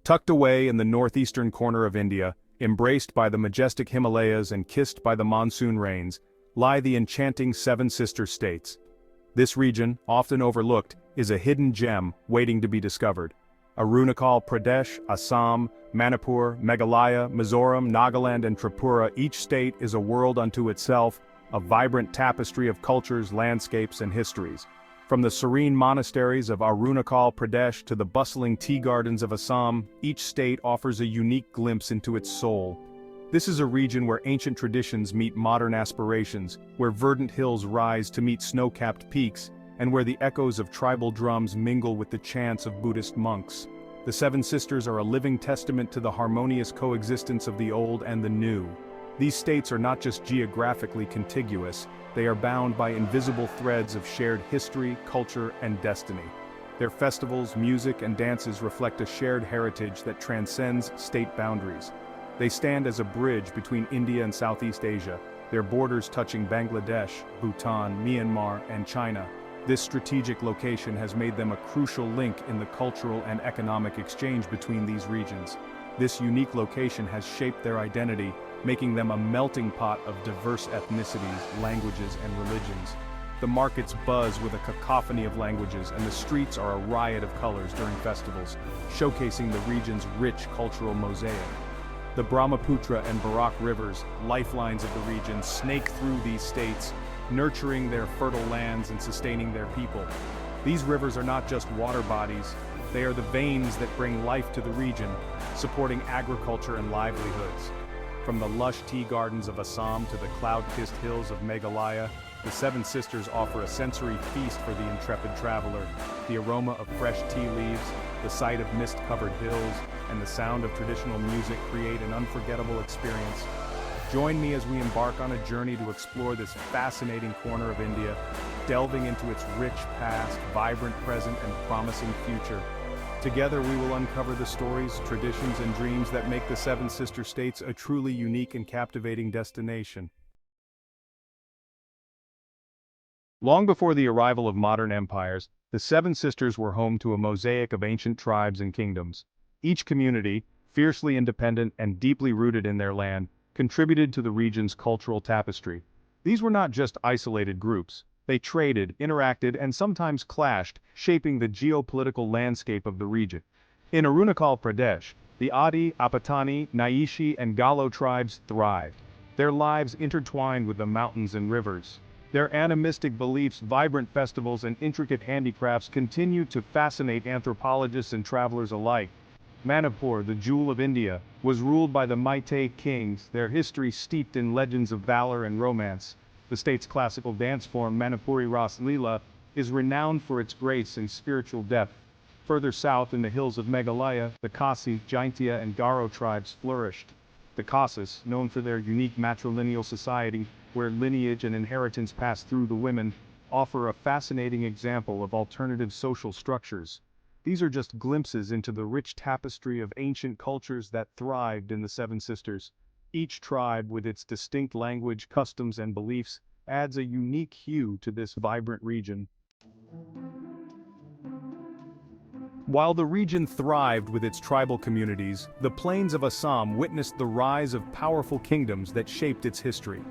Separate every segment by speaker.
Speaker 1: Tucked away in the northeastern corner of India, embraced by the majestic Himalayas and kissed by the monsoon rains, lie the enchanting Seven Sister States. This region, often overlooked, is a hidden gem waiting to be discovered. Arunachal Pradesh, Assam, Manipur, Meghalaya, Mizoram, Nagaland and Tripura, each state is a world unto itself, a vibrant tapestry of cultures, landscapes and histories. From the serene monasteries of Arunachal Pradesh to the bustling tea gardens of Assam, each state offers a unique glimpse into its soul. This is a region where ancient traditions meet modern aspirations, where verdant hills rise to meet snow-capped peaks, and where the echoes of tribal drums mingle with the chants of Buddhist monks. The Seven Sisters are a living testament to the harmonious coexistence of the old and the new. These states are not just geographically contiguous, they are bound by invisible threads of shared history, culture, and destiny. Their festivals, music, and dances reflect a shared heritage that transcends state boundaries. They stand as a bridge between India and Southeast Asia, their borders touching Bangladesh, Bhutan, Myanmar, and China. This strategic location has made them a crucial link in the cultural and economic exchange between these regions. This unique location has shaped their identity, making them a melting pot of diverse ethnicities, languages, and religions. The markets buzz with a cacophony of languages, and the streets are a riot of colors during festivals, showcasing the region's rich cultural mosaic. The Brahmaputra and Barak rivers, lifelines of the region, snake through these states, nurturing their fertile lands and sustaining their people. These rivers are not just water bodies, they are the veins that bring life to the region, supporting agriculture and livelihoods. From the lush tea gardens of Assam to the cloud-kissed hills of Meghalaya, the Seven Sisters offer a sensory feast for the intrepid traveler. The aroma of fresh tea leaves, the sight of mist-covered hills, and the sound of traditional music create an unforgettable experience. Join me as we embark on a journey to explore this fascinating corner of India, delving into its rich past, vibrant present, and promising future. Together we will uncover the stories, traditions, and dreams that make the Seven Sister States a truly unique and captivating destination. Long before the arrival of modern empires, the Seven Sisters were home to a mosaic of ancient tribes and kingdoms. Each community, fiercely independent and deeply rooted in their land, contributed to the region's cultural tapestry. These were not just isolated groups. They traded, interacted, and sometimes clashed, shaping the geopolitical landscape of the region. In Arunachal Pradesh, the Adi, Apatani, Nyishi, and Galo tribes thrived. Their lives intertwined with the mountains and rivers. Their animistic beliefs, vibrant festivals, and intricate handicrafts continue to fascinate anthropologists and travelers alike. Manipur, the jewel of India, was ruled by the Meitei kings, their history steeped in legends of valor and romance. The state's classical dance form, Manipuri Ras Leela, is renowned for its grace and spiritual depth. Further south in the hills of Meghalaya, the Khasi, Jaintia, and Garo tribes flourished. The Khasis, known for their unique matrilineal society, where lineage and inheritance pass through the women, offer a fascinating example of alternative social structures. These are just glimpses into the rich tapestry of ancient cultures that thrived in the Seven Sisters. Each tribe, with its distinct language, customs, and beliefs, adds a unique hue to this vibrant region. While the region thrived with its tribal communities, the plains of Assam witnessed the rise of powerful kingdoms that shaped its history.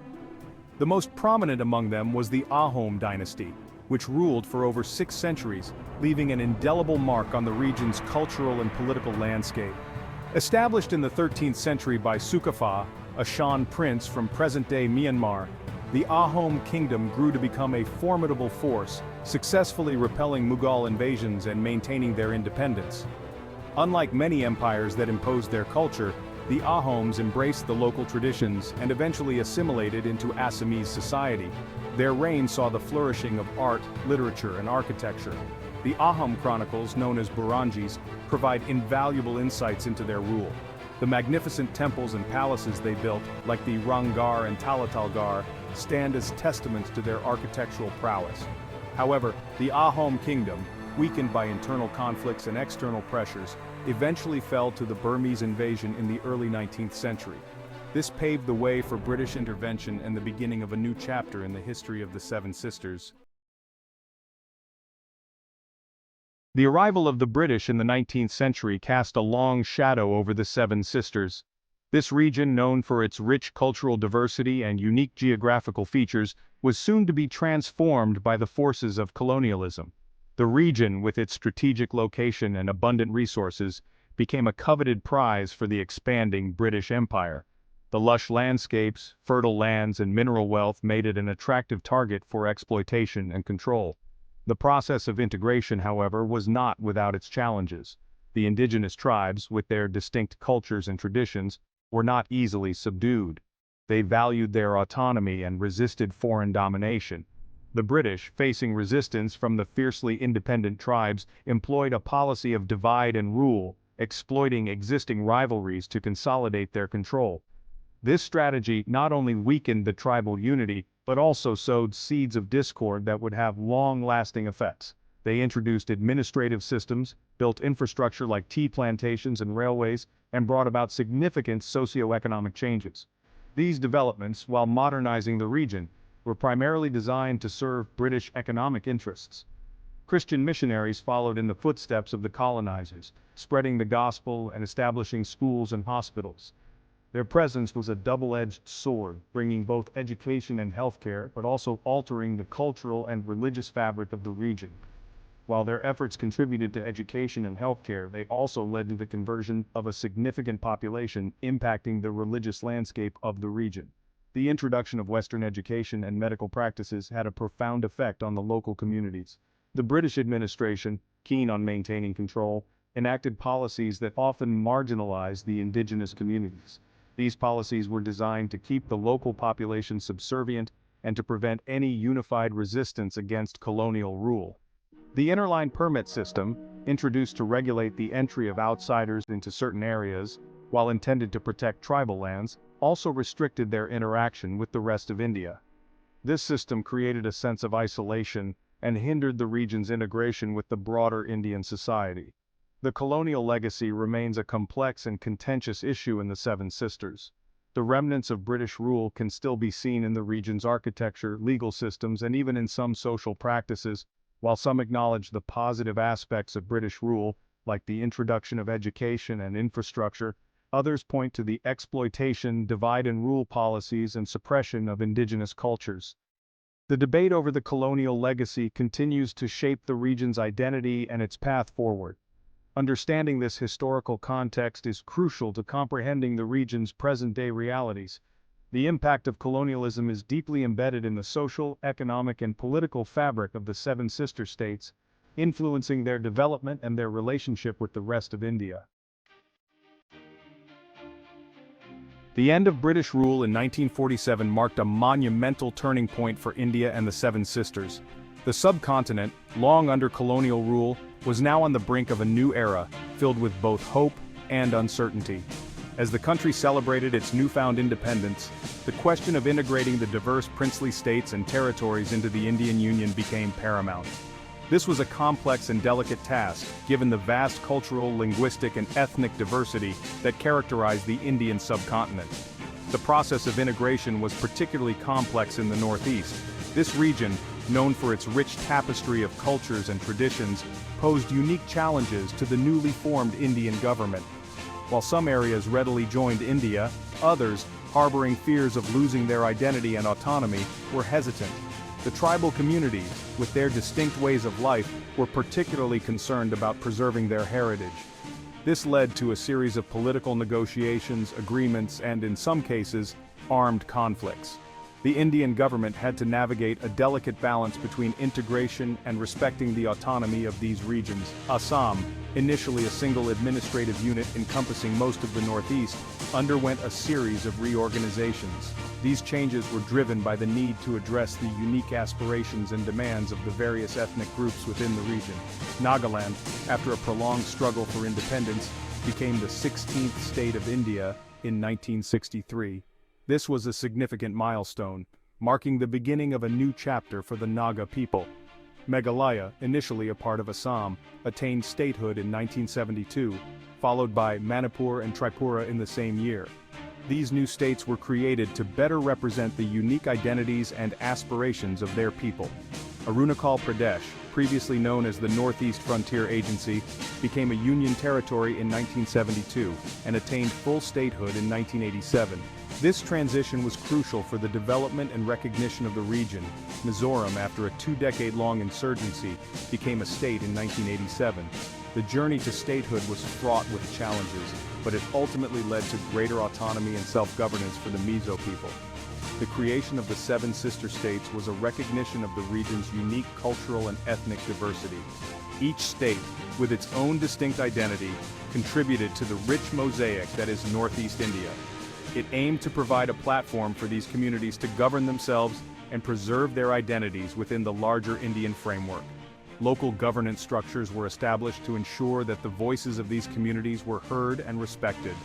Speaker 1: The most prominent among them was the Ahom dynasty, which ruled for over 6 centuries, leaving an indelible mark on the region's cultural and political landscape. Established in the 13th century by Sukhafa, a Shan prince from present-day Myanmar, the Ahom kingdom grew to become a formidable force, successfully repelling Mughal invasions and maintaining their independence. Unlike many empires that imposed their culture, the Ahoms embraced the local traditions and eventually assimilated into Assamese society. Their reign saw the flourishing of art, literature, and architecture. The Ahom chronicles, known as Buranjis, provide invaluable insights into their rule. The magnificent temples and palaces they built, like the Ranggar and Talatalgar, stand as testaments to their architectural prowess. However, the Ahom kingdom, weakened by internal conflicts and external pressures, eventually fell to the Burmese invasion in the early 19th century. This paved the way for British intervention and the beginning of a new chapter in the history of the Seven Sisters. The arrival of the British in the 19th century cast a long shadow over the Seven Sisters. This region, known for its rich cultural diversity and unique geographical features, was soon to be transformed by the forces of colonialism. The region, with its strategic location and abundant resources, became a coveted prize for the expanding British Empire. The lush landscapes, fertile lands, and mineral wealth made it an attractive target for exploitation and control. The process of integration, however, was not without its challenges. The indigenous tribes, with their distinct cultures and traditions, were not easily subdued. They valued their autonomy and resisted foreign domination. The British, facing resistance from the fiercely independent tribes, employed a policy of divide and rule, exploiting existing rivalries to consolidate their control. This strategy not only weakened the tribal unity, but also sowed seeds of discord that would have long-lasting effects. They introduced administrative systems, built infrastructure like tea plantations and railways, and brought about significant socio-economic changes. These developments, while modernizing the region, were primarily designed to serve British economic interests. Christian missionaries followed in the footsteps of the colonizers, spreading the gospel and establishing schools and hospitals. Their presence was a double-edged sword, bringing both education and healthcare, but also altering the cultural and religious fabric of the region. While their efforts contributed to education and healthcare, they also led to the conversion of a significant population, impacting the religious landscape of the region. The introduction of Western education and medical practices had a profound effect on the local communities. The British administration, keen on maintaining control, enacted policies that often marginalized the indigenous communities. These policies were designed to keep the local population subservient and to prevent any unified resistance against colonial rule. The interline permit system, introduced to regulate the entry of outsiders into certain areas, while intended to protect tribal lands, also restricted their interaction with the rest of India. This system created a sense of isolation and hindered the region's integration with the broader Indian society. The colonial legacy remains a complex and contentious issue in the Seven Sisters. The remnants of British rule can still be seen in the region's architecture, legal systems, and even in some social practices. While some acknowledge the positive aspects of British rule, like the introduction of education and infrastructure, others point to the exploitation, divide and rule policies, and suppression of indigenous cultures. The debate over the colonial legacy continues to shape the region's identity and its path forward. Understanding this historical context is crucial to comprehending the region's present-day realities. The impact of colonialism is deeply embedded in the social, economic, and political fabric of the Seven Sister States, influencing their development and their relationship with the rest of India. The end of British rule in 1947 marked a monumental turning point for India and the Seven Sisters. The subcontinent, long under colonial rule, was now on the brink of a new era, filled with both hope and uncertainty. As the country celebrated its newfound independence, the question of integrating the diverse princely states and territories into the Indian Union became paramount. This was a complex and delicate task, given the vast cultural, linguistic, and ethnic diversity that characterized the Indian subcontinent. The process of integration was particularly complex in the Northeast. This region, known for its rich tapestry of cultures and traditions, posed unique challenges to the newly formed Indian government. While some areas readily joined India, others, harboring fears of losing their identity and autonomy, were hesitant. The tribal communities, with their distinct ways of life, were particularly concerned about preserving their heritage. This led to a series of political negotiations, agreements, and in some cases, armed conflicts. The Indian government had to navigate a delicate balance between integration and respecting the autonomy of these regions. Assam, initially a single administrative unit encompassing most of the Northeast, underwent a series of reorganizations. These changes were driven by the need to address the unique aspirations and demands of the various ethnic groups within the region. Nagaland, after a prolonged struggle for independence, became the 16th state of India in 1963. This was a significant milestone, marking the beginning of a new chapter for the Naga people. Meghalaya, initially a part of Assam, attained statehood in 1972, followed by Manipur and Tripura in the same year. These new states were created to better represent the unique identities and aspirations of their people. Arunachal Pradesh, previously known as the Northeast Frontier Agency, became a Union territory in 1972 and attained full statehood in 1987. This transition was crucial for the development and recognition of the region. Mizoram, after a two-decade-long insurgency, became a state in 1987. The journey to statehood was fraught with challenges, but it ultimately led to greater autonomy and self-governance for the Mizo people. The creation of the Seven Sister States was a recognition of the region's unique cultural and ethnic diversity. Each state, with its own distinct identity, contributed to the rich mosaic that is Northeast India. It aimed to provide a platform for these communities to govern themselves and preserve their identities within the larger Indian framework. Local governance structures were established to ensure that the voices of these communities were heard and respected.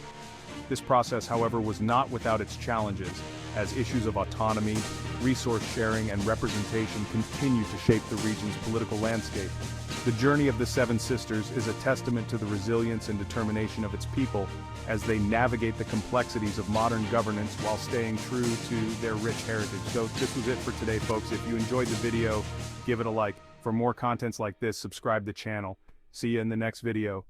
Speaker 1: This process, however, was not without its challenges, as issues of autonomy, resource sharing, and representation continue to shape the region's political landscape. The journey of the Seven Sisters is a testament to the resilience and determination of its people as they navigate the complexities of modern governance while staying true to their rich heritage. So this was it for today, folks. If you enjoyed the video, give it a like. For more contents like this, subscribe to the channel. See you in the next video.